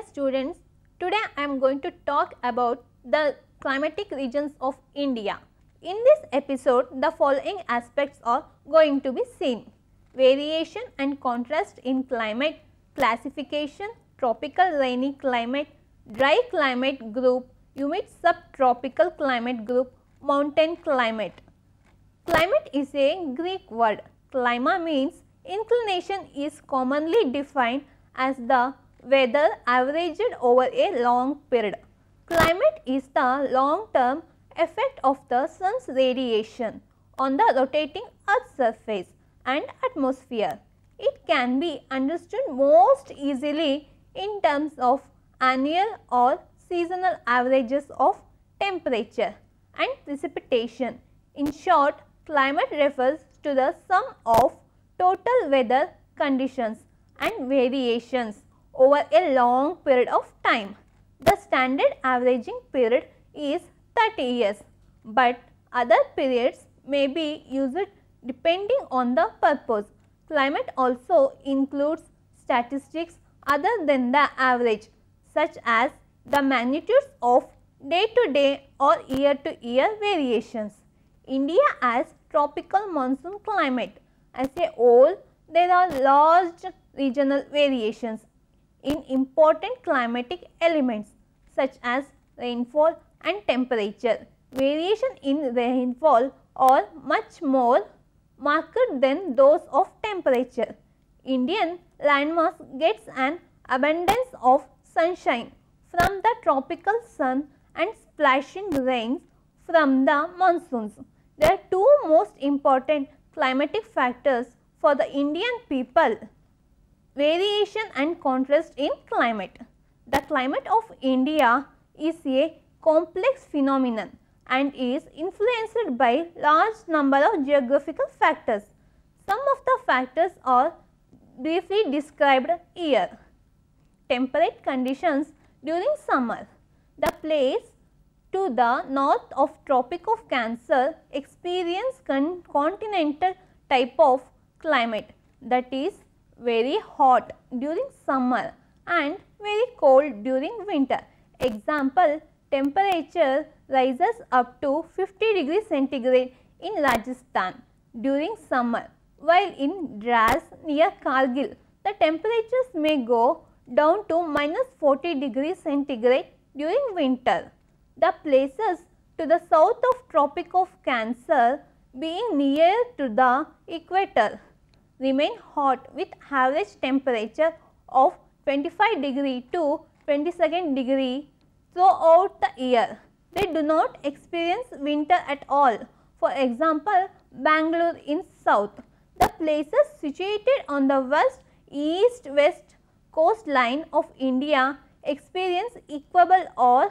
Dear students, today I am going to talk about the climatic regions of India. In this episode, the following aspects are going to be seen: variation and contrast in climate, classification, tropical rainy climate, dry climate group, humid subtropical climate group, mountain climate. Climate is a Greek word. Clima means inclination is commonly defined as the weather averaged over a long period. Climate is the long-term effect of the sun's radiation on the rotating earth's surface and atmosphere. It can be understood most easily in terms of annual or seasonal averages of temperature and precipitation. In short, climate refers to the sum of total weather conditions and variations over a long period of time. The standard averaging period is 30 years, but other periods may be used depending on the purpose. Climate also includes statistics other than the average, such as the magnitudes of day-to-day or year-to-year variations. India has tropical monsoon climate. As a whole, there are large regional variations in important climatic elements such as rainfall and temperature. Variation in rainfall are much more marked than those of temperature. Indian landmass gets an abundance of sunshine from the tropical sun and splashing rains from the monsoons. There are two most important climatic factors for the Indian people: variation and contrast in climate. The climate of India is a complex phenomenon and is influenced by large number of geographical factors. Some of the factors are briefly described here. Temperate conditions during summer. The place to the north of Tropic of Cancer experience continental type of climate, that is very hot during summer and very cold during winter. Example, temperature rises up to 50 degrees centigrade in Rajasthan during summer, while in Dras near Kargil the temperatures may go down to -40 degrees centigrade during winter. The places to the south of Tropic of Cancer, being near to the equator, remain hot with average temperature of 25 degree to 22 degree throughout the year. They do not experience winter at all. For example, Bangalore in south. The places situated on the east-west coastline of India experience equable or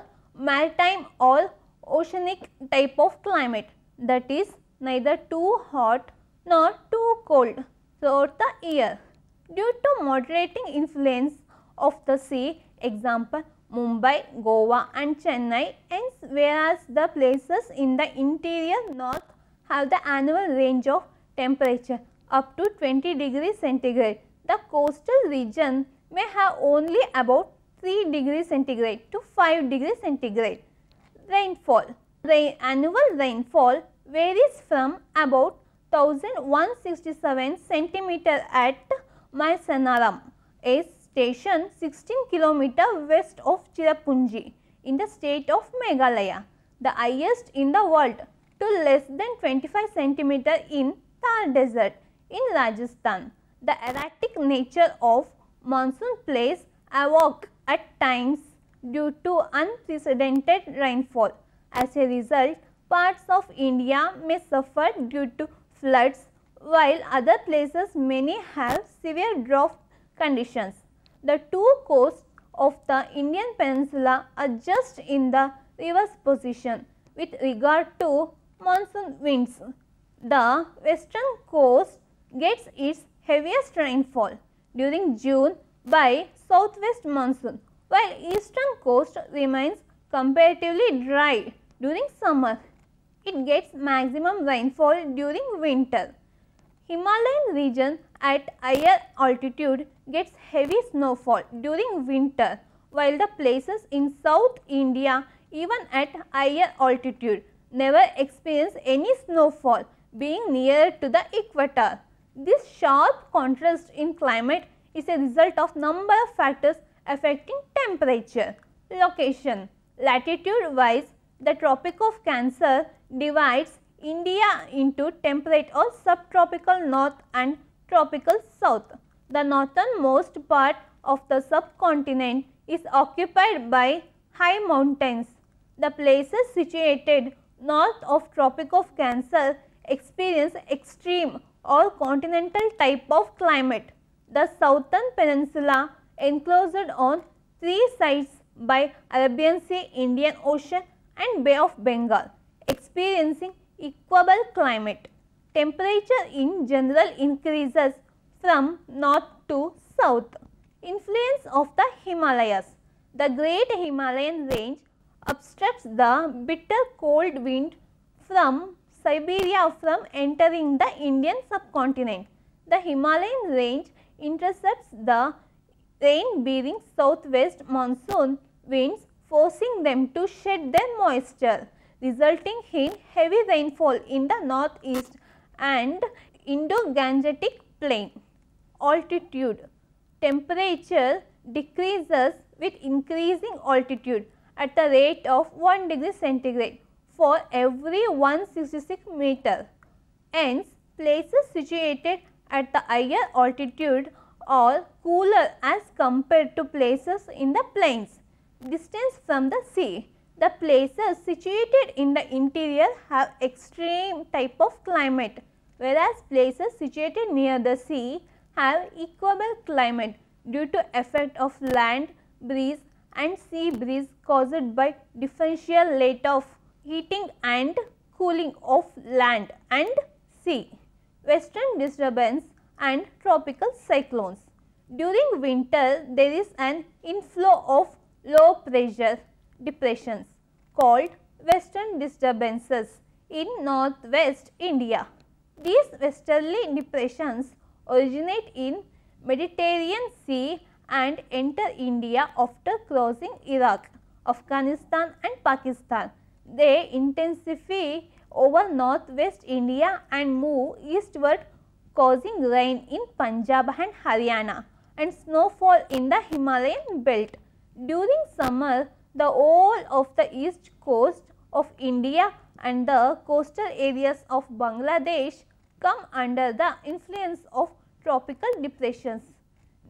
maritime or oceanic type of climate, that is neither too hot nor too cold throughout the year. Due to moderating influence of the sea, example Mumbai, Goa and Chennai, hence whereas the places in the interior north have the annual range of temperature up to 20 degrees centigrade, the coastal region may have only about 3 degrees centigrade to 5 degrees centigrade. Rainfall. The annual rainfall varies from about 1167 centimeter at Maisanaram, a station 16 km west of Cherrapunji in the state of Meghalaya, the highest in the world, to less than 25 centimeter in Thar desert in Rajasthan. The erratic nature of monsoon plays havoc at times due to unprecedented rainfall. As a result, parts of India may suffer due to floods, while other places may have severe drought conditions. The two coasts of the Indian peninsula are just in the reverse position with regard to monsoon winds. The western coast gets its heaviest rainfall during June by southwest monsoon, while eastern coast remains comparatively dry during summer. It gets maximum rainfall during winter. Himalayan region at higher altitude gets heavy snowfall during winter, while the places in South India, even at higher altitude, never experience any snowfall, being nearer to the equator. This sharp contrast in climate is a result of number of factors affecting temperature. Location. Latitude wise, the Tropic of Cancer divides India into temperate or subtropical north and tropical south. The northernmost part of the subcontinent is occupied by high mountains. The places situated north of Tropic of Cancer experience extreme or continental type of climate. The southern peninsula enclosed on three sides by Arabian Sea, Indian Ocean and Bay of Bengal, experiencing equable climate. Temperature in general increases from north to south. Influence of the Himalayas. The great Himalayan range obstructs the bitter cold wind from Siberia from entering the Indian subcontinent. The Himalayan range intercepts the rain-bearing southwest monsoon winds, forcing them to shed their moisture, resulting in heavy rainfall in the northeast and Indo-Gangetic plain. Altitude. Temperature decreases with increasing altitude at the rate of 1 degree centigrade for every 166 meter. Hence, places situated at the higher altitude are cooler as compared to places in the plains. Distance from the sea. The places situated in the interior have extreme type of climate, whereas places situated near the sea have equable climate due to effect of land breeze and sea breeze caused by differential rate of heating and cooling of land and sea. Western disturbance and tropical cyclones. During winter, there is an inflow of low pressure depressions called western disturbances in northwest India. These westerly depressions originate in Mediterranean Sea and enter India after crossing Iraq, Afghanistan and Pakistan. They intensify over northwest India and move eastward, causing rain in Punjab and Haryana and snowfall in the Himalayan belt. During summer, the whole of the east coast of India and the coastal areas of Bangladesh come under the influence of tropical depressions.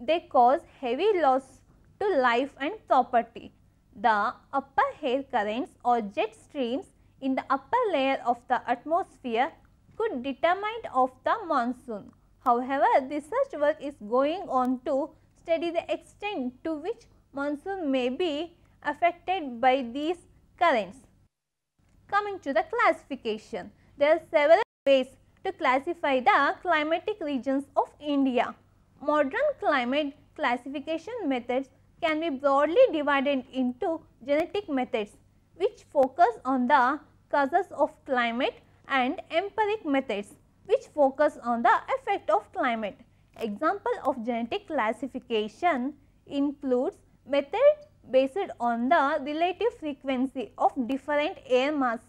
They cause heavy loss to life and property. The upper air currents or jet streams in the upper layer of the atmosphere could determine of the monsoon. However, research work is going on to study the extent to which monsoon may be affected by these currents. Coming to the classification, there are several ways to classify the climatic regions of India. Modern climate classification methods can be broadly divided into genetic methods, which focus on the causes of climate, and empiric methods, which focus on the effect of climate. Example of genetic classification includes methods based on the relative frequency of different air mass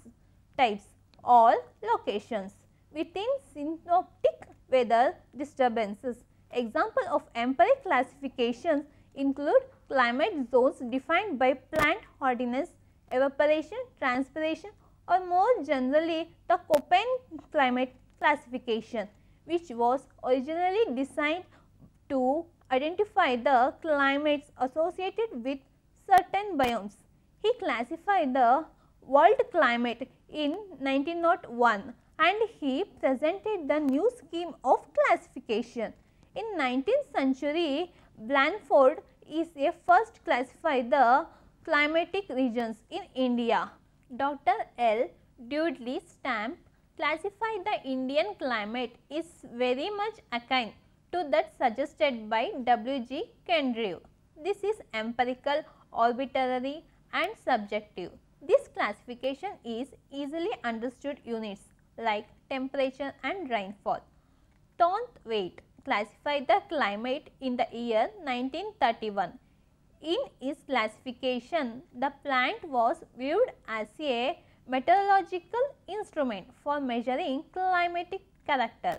types or locations within synoptic weather disturbances. Example of empiric classifications include climate zones defined by plant hardiness, evaporation, transpiration, or more generally the Köppen climate classification, which was originally designed to identify the climates associated with certain biomes. He classified the world climate in 1901 and he presented the new scheme of classification. In 19th century, Blanford is a first classify the climatic regions in India. Dr. L. Dudley Stamp classified the Indian climate is very much akin to that suggested by W. G. Kendrew. This is empirical, arbitrary and subjective. This classification is easily understood units like temperature and rainfall. Thornthwaite classified the climate in the year 1931. In its classification, the plant was viewed as a meteorological instrument for measuring climatic character.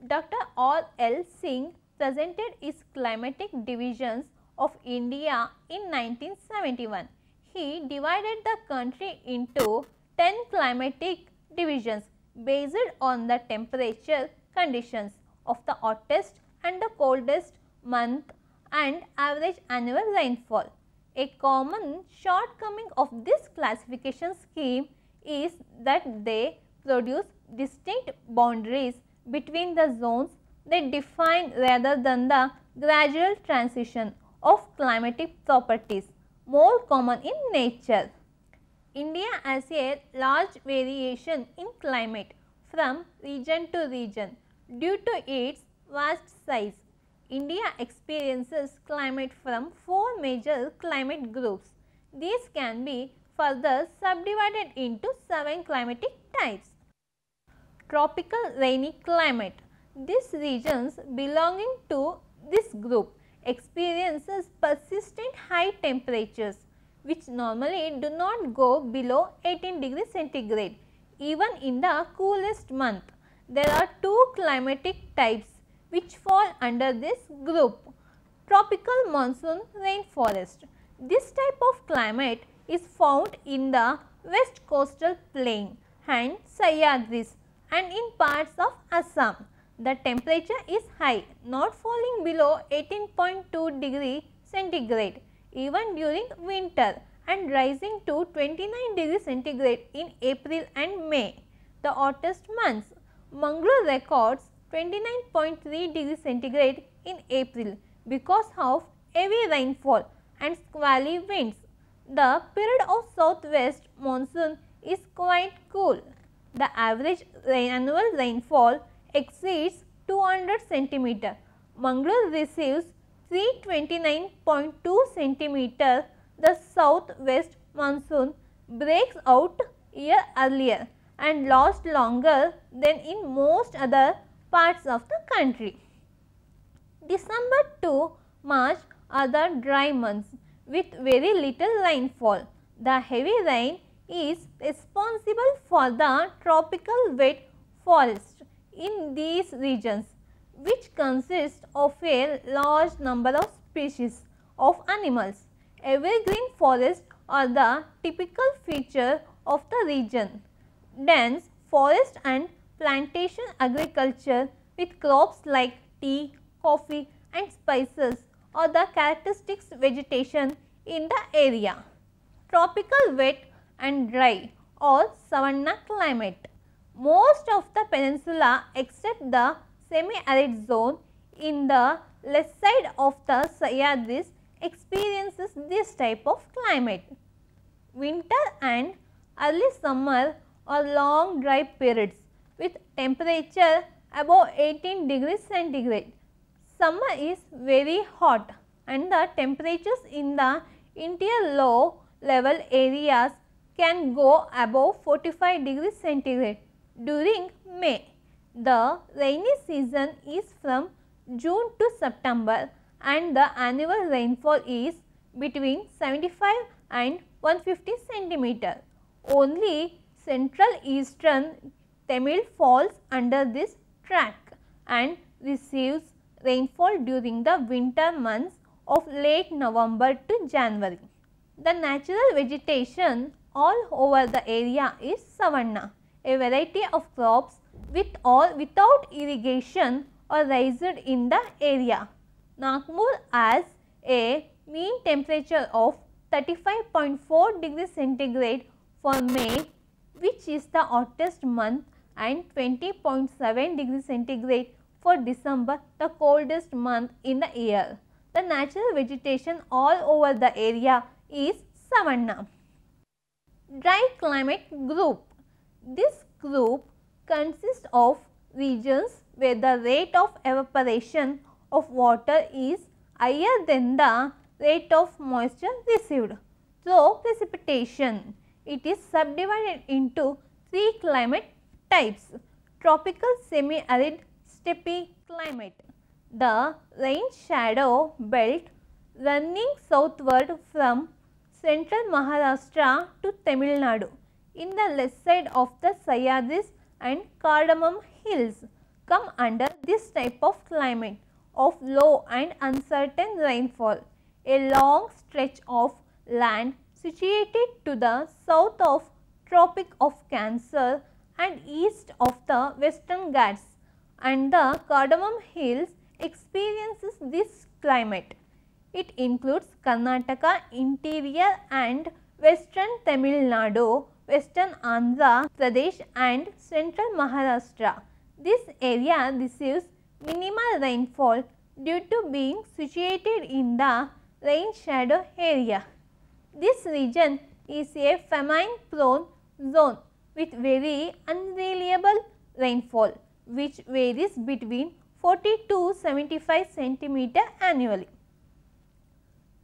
Dr. R. L. Singh presented its climatic divisions of India in 1971. He divided the country into 10 climatic divisions based on the temperature conditions of the hottest and the coldest month and average annual rainfall. A common shortcoming of this classification scheme is that they produce distinct boundaries between the zones they define rather than the gradual transition of climatic properties more common in nature. India has a large variation in climate from region to region due to its vast size. India experiences climate from 4 major climate groups. These can be further subdivided into 7 climatic types. Tropical rainy climate. These regions belonging to this group experiences persistent high temperatures which normally do not go below 18 degrees centigrade even in the coolest month. There are 2 climatic types which fall under this group. Tropical monsoon rainforest. This type of climate is found in the west coastal plain and Sahyadris and in parts of Assam. The temperature is high, not falling below 18.2 degree centigrade even during winter and rising to 29 degree centigrade in April and May, the hottest months. Mangalore records 29.3 degrees centigrade in April because of heavy rainfall and squally winds. The period of southwest monsoon is quite cool. The average annual rainfall exceeds 200 centimeter. Mangalore receives 329.2 centimeter. The southwest monsoon breaks out year earlier and lasts longer than in most other parts of the country. December to March are the dry months with very little rainfall. The heavy rain is responsible for the tropical wet forest in these regions, which consist of a large number of species of animals. Evergreen forests are the typical feature of the region. Dense forest and plantation agriculture with crops like tea, coffee and spices are the characteristic vegetation in the area. Tropical wet and dry or savanna climate. Most of the peninsula except the semi-arid zone in the left side of the Sahyadris experiences this type of climate. Winter and early summer are long dry periods with temperature above 18 degrees centigrade. Summer is very hot and the temperatures in the interior low level areas can go above 45 degrees centigrade during May. The rainy season is from June to September and the annual rainfall is between 75 and 150 centimeter. Only central eastern Tamil falls under this track and receives rainfall during the winter months of late November to January. The natural vegetation all over the area is savanna, a variety of crops with or without irrigation are raised in the area. Nagpur has a mean temperature of 35.4 degrees centigrade for May, which is the hottest month, and 20.7 degrees centigrade for December, the coldest month in the year. The natural vegetation all over the area is savanna. Dry climate group. This group consists of regions where the rate of evaporation of water is higher than the rate of moisture received through precipitation. It is subdivided into 3 climate types: tropical semi-arid steppe climate. The rain shadow belt running southward from central Maharashtra to Tamil Nadu in the left side of the Sahyadris and Cardamom hills come under this type of climate of low and uncertain rainfall. A long stretch of land situated to the south of Tropic of Cancer and east of the Western Ghats and the Cardamom Hills experiences this climate. It includes Karnataka, interior and western Tamil Nadu, western Andhra Pradesh and central Maharashtra. This area receives minimal rainfall due to being situated in the rain shadow area. This region is a famine prone zone with very unreliable rainfall which varies between 40 to 75 centimeter annually.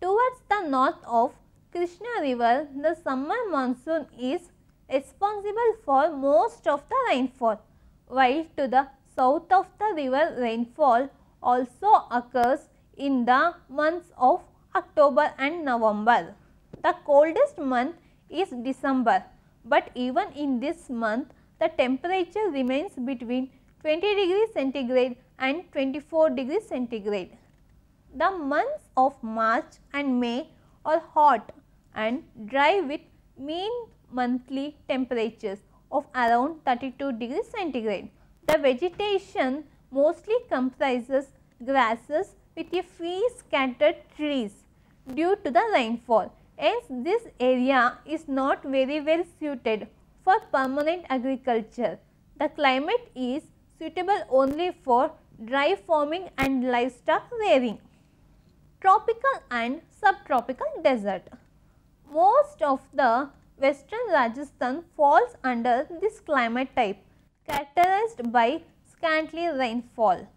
Towards the north of Krishna river, the summer monsoon is responsible for most of the rainfall, while to the south of the river rainfall also occurs in the months of October and November. The coldest month is December, but even in this month the temperature remains between 20 degrees centigrade and 24 degrees centigrade. The months of March and May are hot and dry with mean monthly temperatures of around 32 degrees centigrade. The vegetation mostly comprises grasses with a few scattered trees due to the rainfall. Hence, this area is not very well suited for permanent agriculture. The climate is suitable only for dry farming and livestock rearing. Tropical and subtropical desert. Most of the western Rajasthan falls under this climate type, characterized by scanty rainfall.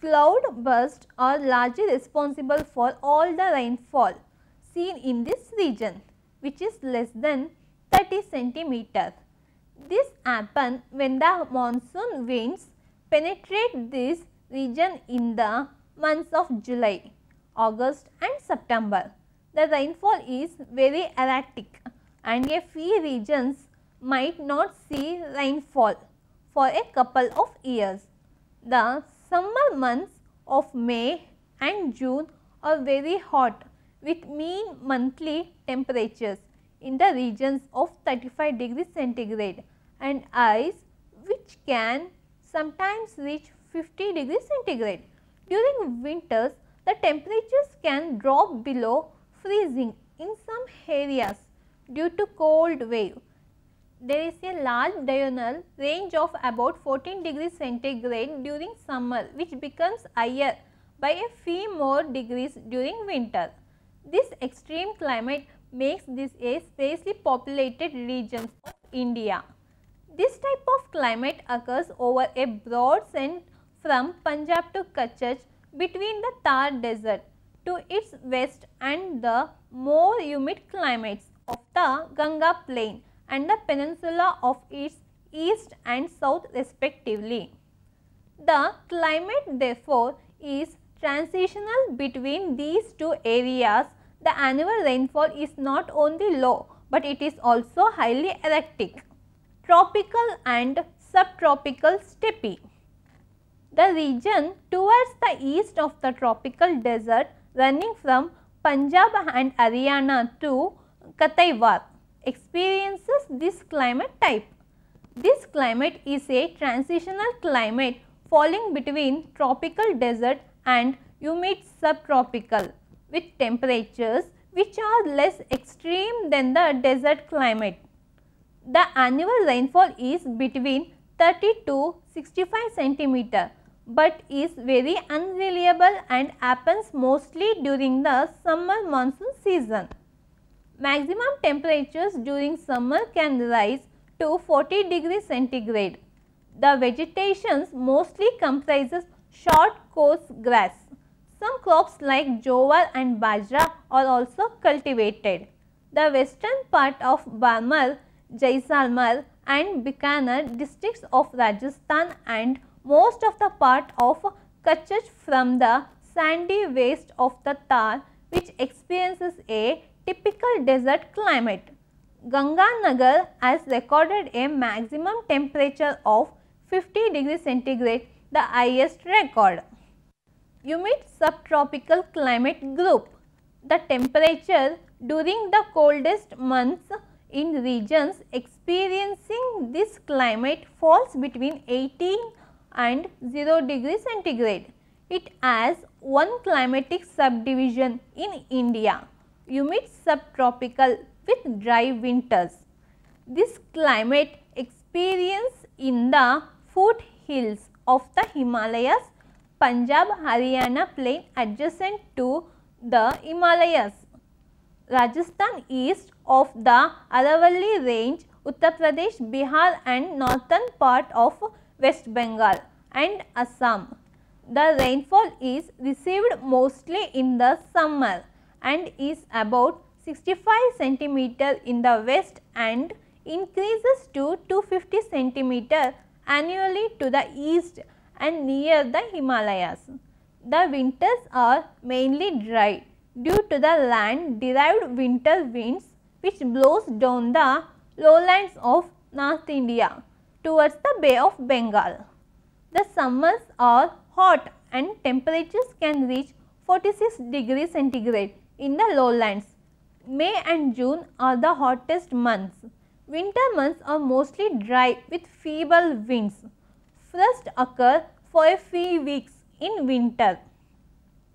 Cloud bursts are largely responsible for all the rainfall seen in this region, which is less than 30 centimeters. This happens when the monsoon winds penetrate this region in the months of July, August and September. The rainfall is very erratic and a few regions might not see rainfall for a couple of years. The summer months of May and June are very hot with mean monthly temperatures in the regions of 35 degrees centigrade and ice which can sometimes reach 50 degrees centigrade. During winters, the temperatures can drop below freezing in some areas due to cold wave. There is a large diurnal range of about 14 degrees centigrade during summer which becomes higher by a few more degrees during winter. This extreme climate makes this a sparsely populated region of India. This type of climate occurs over a broad sense from Punjab to Kutch between the Thar desert to its west and the more humid climates of the Ganga plain and the peninsula of its east and south respectively. The climate therefore is transitional between these two areas. The annual rainfall is not only low, but it is also highly erratic. Tropical and subtropical steppe. The region towards the east of the tropical desert running from Punjab and Haryana to Kathiawar experiences this climate type. This climate is a transitional climate falling between tropical desert and humid subtropical with temperatures which are less extreme than the desert climate. The annual rainfall is between 30 to 65 centimeter, but is very unreliable and happens mostly during the summer monsoon season. Maximum temperatures during summer can rise to 40 degrees centigrade. The vegetation mostly comprises short coarse grass. Some crops like jowar and bajra are also cultivated. The western part of Barmer, Jaisalmer and Bikaner districts of Rajasthan and most of the part of Kutch from the sandy waste of the Thar which experiences a typical desert climate. Ganganagar has recorded a maximum temperature of 50 degrees centigrade, the highest record. Humid subtropical climate group. The temperature during the coldest months in regions experiencing this climate falls between 18 and 0 degrees centigrade. It has one climatic subdivision in India, humid subtropical with dry winters. This climate experience in the foothills of the Himalayas, Punjab, Haryana plain adjacent to the Himalayas, Rajasthan east of the Aravalli range, Uttar Pradesh, Bihar and northern part of West Bengal and Assam. The rainfall is received mostly in the summer and is about 65 centimeter in the west and increases to 250 centimeter annually to the east and near the Himalayas. The winters are mainly dry due to the land derived winter winds which blows down the lowlands of North India towards the Bay of Bengal. The summers are hot and temperatures can reach 46 degrees centigrade in the lowlands. May and June are the hottest months. Winter months are mostly dry with feeble winds. Frosts occur for a few weeks in winter.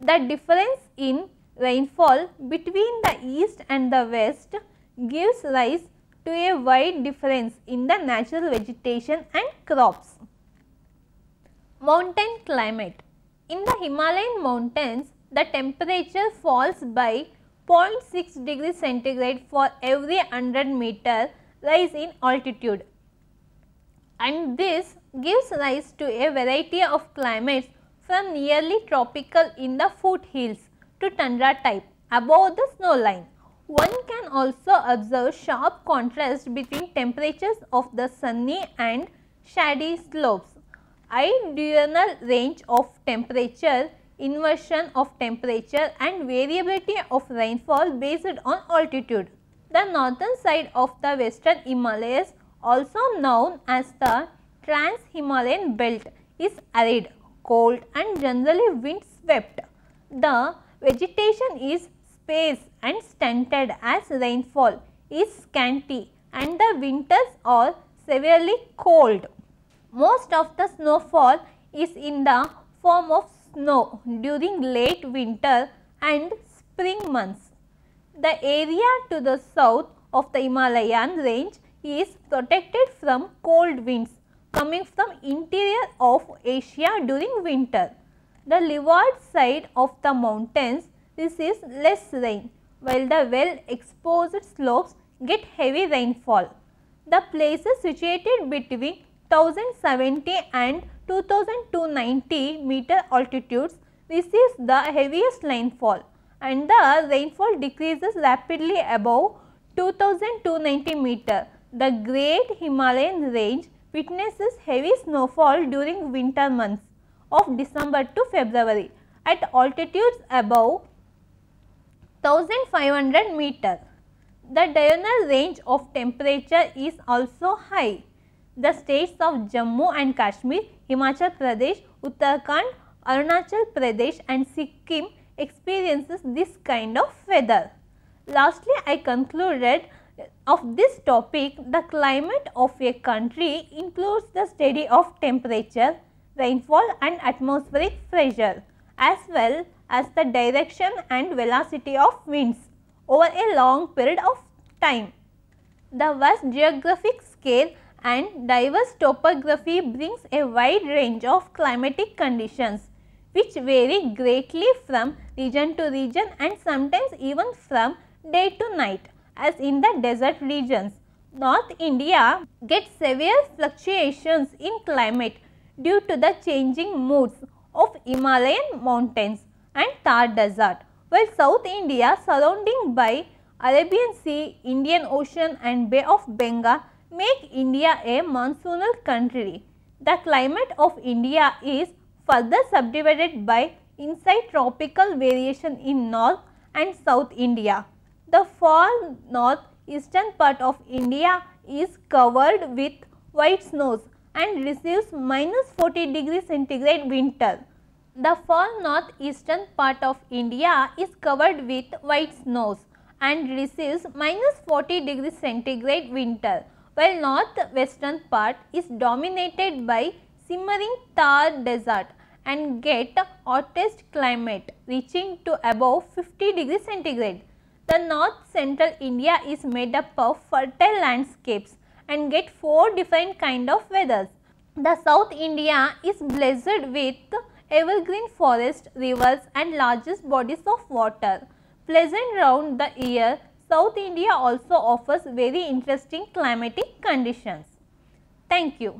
The difference in rainfall between the east and the west gives rise to a wide difference in the natural vegetation and crops. Mountain climate. In the Himalayan mountains, the temperature falls by 0.6 degrees centigrade for every 100 meter rise in altitude, and this gives rise to a variety of climates from nearly tropical in the foothills to tundra type above the snow line. One can also observe sharp contrast between temperatures of the sunny and shady slopes. High diurnal range of temperature, inversion of temperature and variability of rainfall based on altitude. The northern side of the western Himalayas, also known as the Trans-Himalayan belt, is arid, cold and generally wind swept. The vegetation is sparse and stunted as rainfall is scanty and the winters are severely cold. Most of the snowfall is in the form of snow during late winter and spring months. The area to the south of the Himalayan range is protected from cold winds coming from interior of Asia during winter. The leeward side of the mountains receives less rain, while the well exposed slopes get heavy rainfall. The places situated between 1070 and 2290 meter altitudes receives the heaviest rainfall, and the rainfall decreases rapidly above 2290 meter. The Great Himalayan range witnesses heavy snowfall during winter months of December to February at altitudes above 1500 meter. The diurnal range of temperature is also high. The states of Jammu and Kashmir, Himachal Pradesh, Uttarakhand, Arunachal Pradesh and Sikkim experiences this kind of weather. Lastly, I concluded of this topic, the climate of a country includes the study of temperature, rainfall and atmospheric pressure, as well as the direction and velocity of winds over a long period of time. The vast geographic scale and diverse topography brings a wide range of climatic conditions which vary greatly from region to region and sometimes even from day to night, as in the desert regions. North India gets severe fluctuations in climate due to the changing moods of Himalayan mountains and Thar desert, while South India surrounding by Arabian Sea, Indian Ocean and Bay of Bengal make India a monsoonal country. The climate of India is further subdivided by inside tropical variation in north and South India. The far northeastern part of India is covered with white snows and receives -40 degrees centigrade winter. The far northeastern part of India is covered with white snows and receives -40 degrees centigrade winter, while northwestern part is dominated by simmering Thar desert and get hottest climate reaching to above 50 degrees centigrade. The north central India is made up of fertile landscapes and get 4 different kind of weathers. The South India is blessed with evergreen forest, rivers and largest bodies of water. Pleasant round the year, South India also offers very interesting climatic conditions. Thank you.